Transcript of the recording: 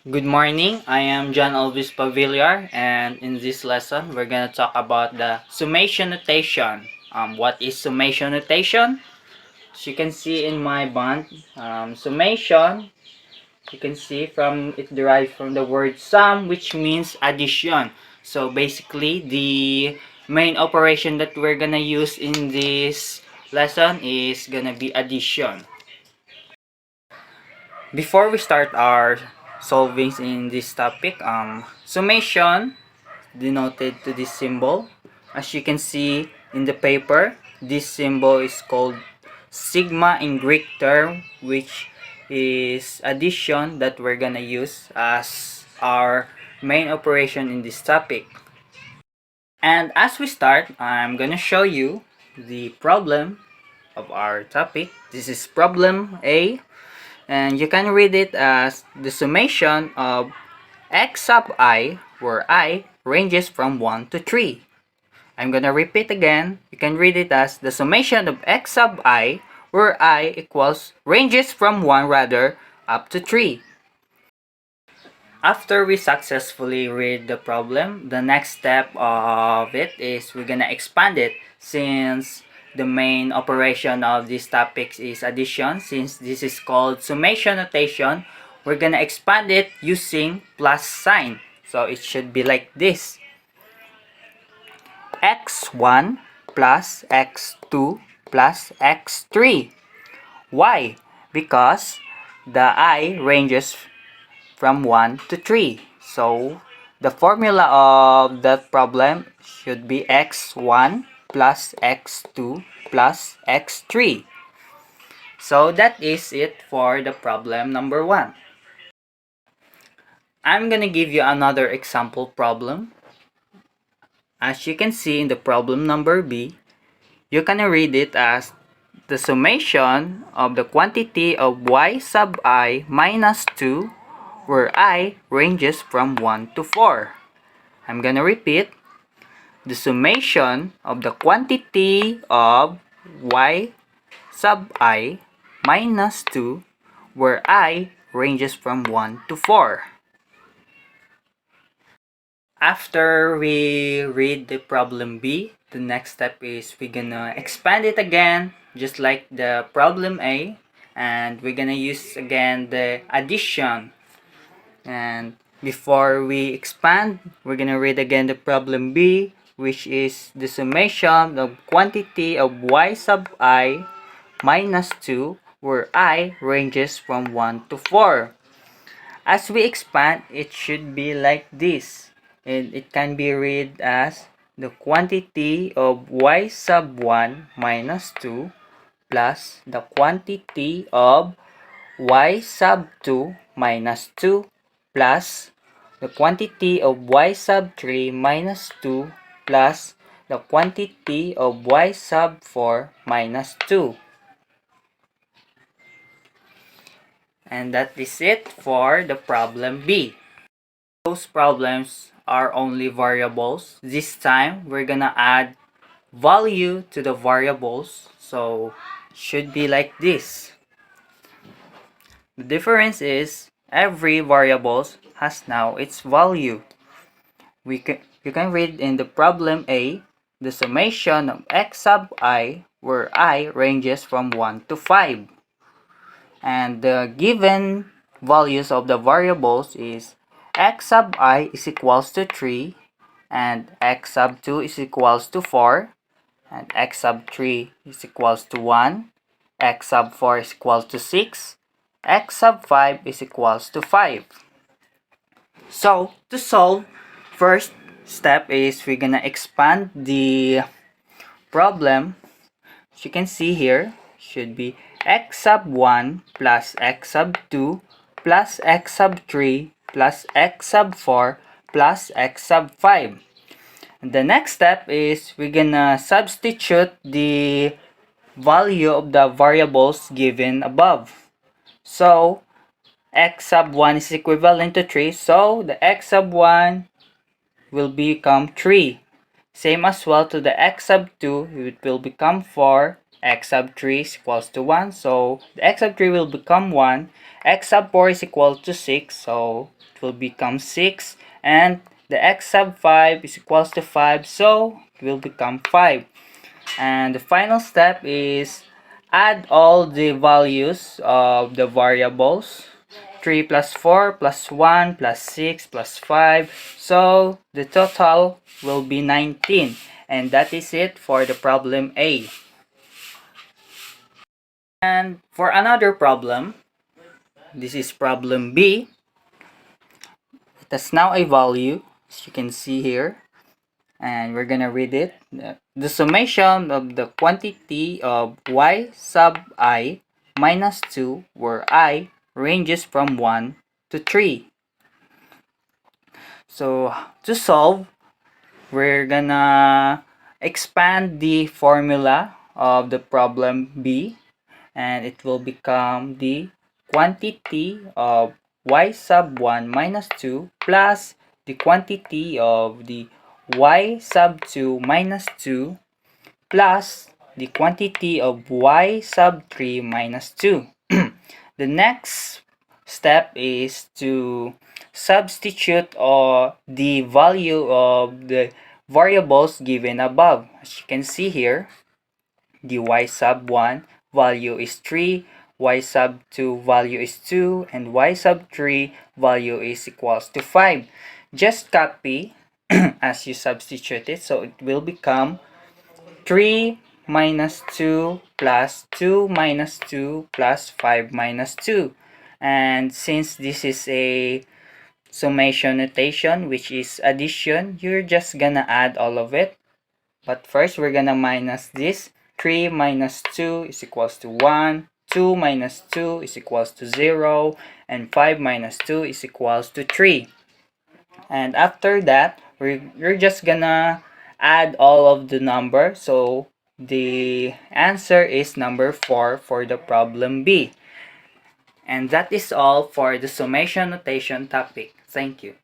Good morning, I am John Alvis Pavillar, and in this lesson we're going to talk about the summation notation. What is summation notation? As you can see in my bond, summation, you can see from it derived from the word sum, which means addition. So basically the main operation that we're going to use in this lesson is going to be addition. Before we start our solvings in this topic, summation denoted to this symbol. As you can see in the paper, this symbol is called sigma in Greek term, which is addition that we're gonna use as our main operation in this topic. And as we start, I'm gonna show you the problem of our topic. This is problem A, and you can read it as the summation of x sub I, where I ranges from 1 to 3. I'm gonna repeat again. You can read it as the summation of x sub I, where I ranges from 1 up to 3. After we successfully read the problem, the next step of it is we're gonna expand it, since the main operation of this topic is addition. Since this is called summation notation, we're gonna expand it using plus sign. So it should be like this: x1 plus x2 plus x3. Why? Because the I ranges from 1 to 3. So the formula of that problem should be x1 plus x2 plus x3. So that is it for the problem number 1. I'm gonna give you another example problem. As you can see in the problem number B, you can read it as the summation of the quantity of y sub I minus 2, where I ranges from 1 to 4. I'm gonna repeat: the summation of the quantity of y sub I minus 2, where I ranges from 1 to 4. After we read the problem B, the next step is we're gonna expand it again, just like the problem A, and we're gonna use again the addition. And before we expand, we're gonna read again the problem B, which is the summation of quantity of y sub I minus 2, where I ranges from 1 to 4. As we expand, it should be like this, and it can be read as the quantity of y sub 1 minus 2 plus the quantity of y sub 2 minus 2 plus the quantity of y sub 3 minus 2 plus the quantity of y sub 4 minus 2. And that is it for the problem B. Those problems are only variables. This time, we're gonna add value to the variables. So, should be like this. The difference is every variable has now its value. You can read in the problem A, the summation of x sub I, where I ranges from 1 to 5. And the given values of the variables is x sub I is equals to 3, and x sub 2 is equals to 4, and x sub 3 is equals to 1, x sub 4 is equals to 6, x sub 5 is equals to 5. So, to solve, first step is we're gonna expand the problem. As you can see here, should be x sub 1 plus x sub 2 plus x sub 3 plus x sub 4 plus x sub 5. And the next step is we're gonna substitute the value of the variables given above. So, x sub 1 is equivalent to 3, so the x sub 1 will become 3. Same as well to the x sub 2, it will become 4. X sub 3 is equals to 1, so the x sub 3 will become 1, x sub 4 is equal to 6, so it will become 6, and the x sub 5 is equals to 5, so it will become 5. And the final step is add all the values of the variables. 3 plus 4 plus 1 plus 6 plus 5. So the total will be 19. And that is it for the problem A. And for another problem, this is problem B. It has now a value, as you can see here. And we're gonna read it. The summation of the quantity of y sub I minus 2, where I ranges from 1 to 3. So to solve, we're gonna expand the formula of the problem B, and it will become the quantity of y sub 1 minus 2 plus the quantity of the y sub 2 minus 2 plus the quantity of y sub 3 minus 2. The next step is to substitute the value of the variables given above. As you can see here, the y sub 1 value is 3, y sub 2 value is 2, and y sub 3 value is equals to 5. Just copy as you substitute it, so it will become 3 minus 2 plus 2 minus 2 plus 5 minus 2. And since this is a summation notation, which is addition, you're just gonna add all of it. But first, we're gonna minus this. 3 minus 2 is equals to 1. 2 minus 2 is equals to 0. And 5 minus 2 is equals to 3. And after that, we're just gonna add all of the numbers. So the answer is number 4 for the problem B. And that is all for the summation notation topic. Thank you.